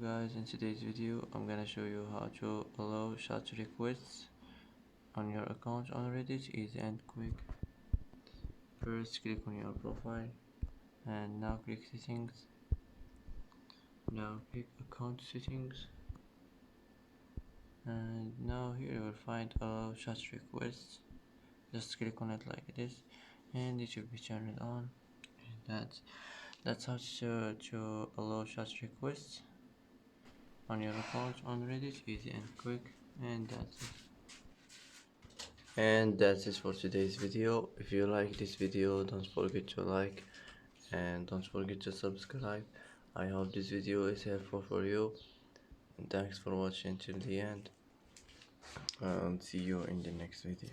Guys, in today's video I'm gonna show you how to allow chat requests on your account on Reddit. Easy and quick. First click on your profile and now click settings. Now click account settings, and now here you will find allow chat requests. Just click on it like this and it should be turned on. And that's how to allow chat requests on your account on Reddit. Easy and quick, and that's it. And that's it for today's video. If you like this video, don't forget to like and don't forget to subscribe. I hope this video is helpful for you, and thanks for watching till the end, and see you in the next video.